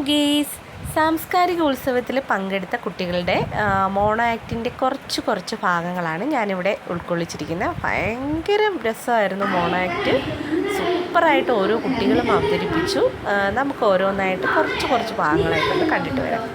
Guys, സാംസ്കാരിക ഉത്സവത്തിൽ പങ്കെടുത്ത കുട്ടികളുടെ മോണോ ആക്ടിൻ്റെ കുറച്ച് ഭാഗങ്ങളാണ് ഞാനിവിടെ ഉൾക്കൊള്ളിച്ചിരിക്കുന്നത്. ഭയങ്കര രസമായിരുന്നു മോണോ ആക്ട്. സൂപ്പറായിട്ട് ഓരോ കുട്ടികളും അവതരിപ്പിച്ചു. നമുക്ക് ഓരോന്നായിട്ട് കുറച്ച് ഭാഗങ്ങളായിട്ടൊന്ന് കണ്ടിട്ട് വരാം.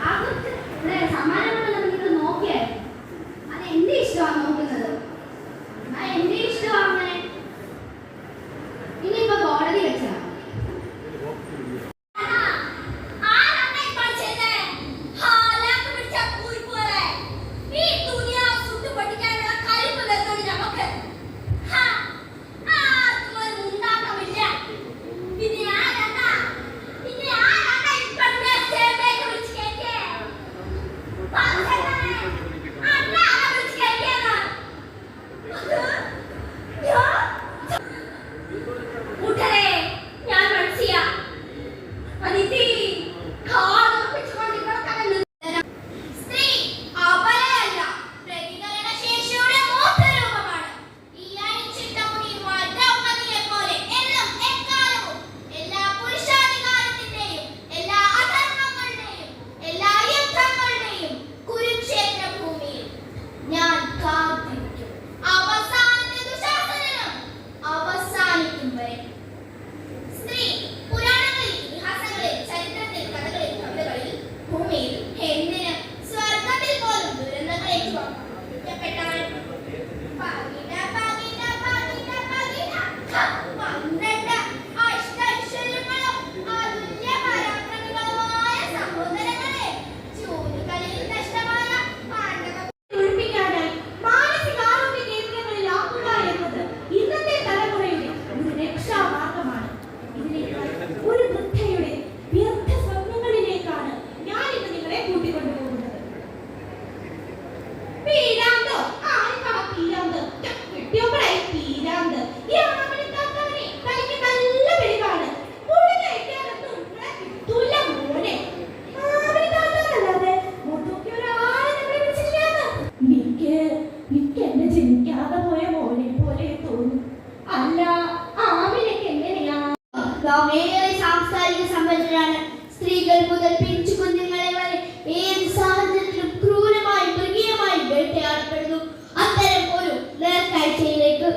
സാംസ്കാരിക സമ്പന്നരാണ്. സ്ത്രീകൾ മുതൽ പിഞ്ചു കുഞ്ഞുങ്ങളെ വരെ ഏത് സാഹചര്യത്തിലും ക്രൂരമായി മൃഗീയമായി വേട്ടയാടപ്പെടുന്നു. അത്തരം ഒരു നേർക്കാഴ്ചയിലേക്ക്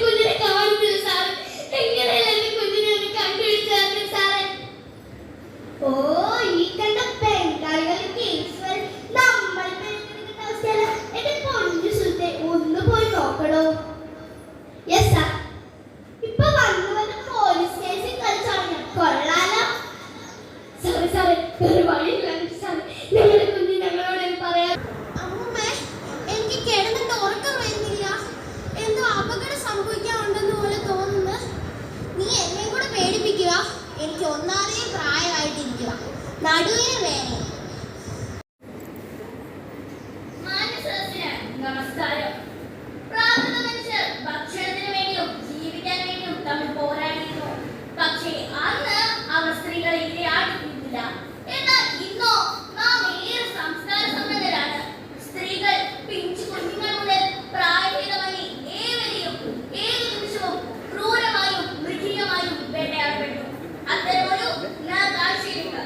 കുഞ്ഞിനെ കാണുന്നില്ല സാറ്. എങ്ങനെയല്ല എന്റെ കുഞ്ഞിനെ ഒന്ന് കണ്ടുപിടിച്ചു സാറേ. ഓ, ഈ കണ്ട ബംഗാളികൾക്ക് നമ്മൾ അവസ്ഥയല്ല. എന്റെ പൊന്നു സുഹൃത്തെ, ഒന്ന് പോയി നോക്കണോ? Yes sir. ഇപ്പൊ വന്നു പോലീസ് കേസിൽ കളിച്ചാണ്. കൊള്ളാലോ. സാറേ ഒരു വഴിയില്ല സാറേ. ഞങ്ങളുടെ കുഞ്ഞ് ഞങ്ങളോട് പറയാം. അമ്മൂമ്മേ, എനിക്ക് കിടന്നിട്ട് ഉറക്കം വരുന്നില്ല. എന്തോ അപകടം സംഭവിക്കാനുണ്ടെന്ന് പോലെ തോന്നുന്നു. നീ എന്നെ കൂടെ പേടിപ്പിക്കുക. എനിക്ക് ഒന്നാമതേ പ്രായമായിട്ടിരിക്കുക. നടുവിന് വേദന. നമസ്കാരം. പ്രാകൃത മനുഷ്യർ ഭക്ഷണത്തിന് വേണ്ടിയും ജീവിക്കാൻ വേണ്ടിയും തമ്മിൽ പോരാടിയിരുന്നു. പക്ഷേ അന്ന് അവർ സ്ത്രീകളെ ഇരയാക്കിയിരുന്നില്ല. എന്നാൽ ഇന്നോ നാം ഏറെ സംസ്കാര സമ്പന്നരാണ്. സ്ത്രീകൾ പിഞ്ചു കുഞ്ഞുങ്ങൾ മുതൽ പ്രായഭേദമന്യേ ഏവരെയും ഏത് നിമിഷവും ക്രൂരമായും മൃഗീയമായും വേട്ടയാടപ്പെട്ടു. അത്തരമൊരു കാഴ്ചയിലുണ്ട്.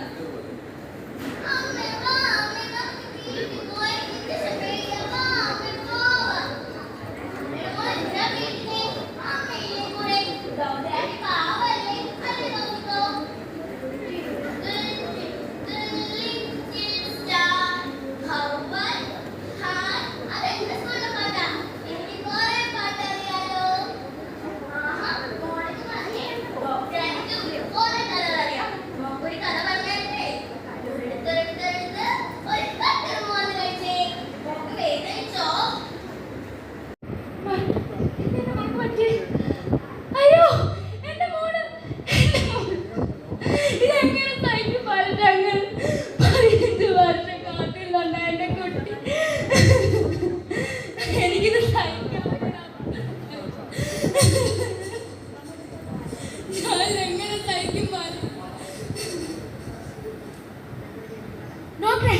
ഡോക്ടറെ,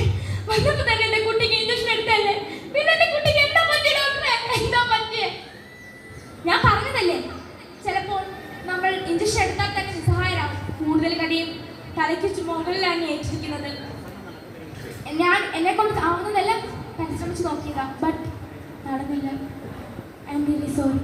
വന്നപ്പോ തന്നെ എന്റെ കുട്ടിക്ക് ഇഞ്ചക്ഷൻ എടുത്തല്ലേ? പിന്നെ എന്റെ കുട്ടിക്ക് എന്താ പറ്റിയ ഡോക്ടറെ? എന്താ പറ്റിയ? ഞാൻ പറഞ്ഞതല്ലേ, ചിലപ്പോൾ നമ്മൾ ഇഞ്ചക്ഷൻ എടുത്താൽ തന്നെ നിസ്സഹായരാകും. പറയുന്നത്. ഞാൻ എന്നെ കൊണ്ട് ആവുന്നതെല്ലാം പരിശ്രമിച്ച് നോക്കിയതാ, ബട്ട് നടന്നില്ല. I am really sorry.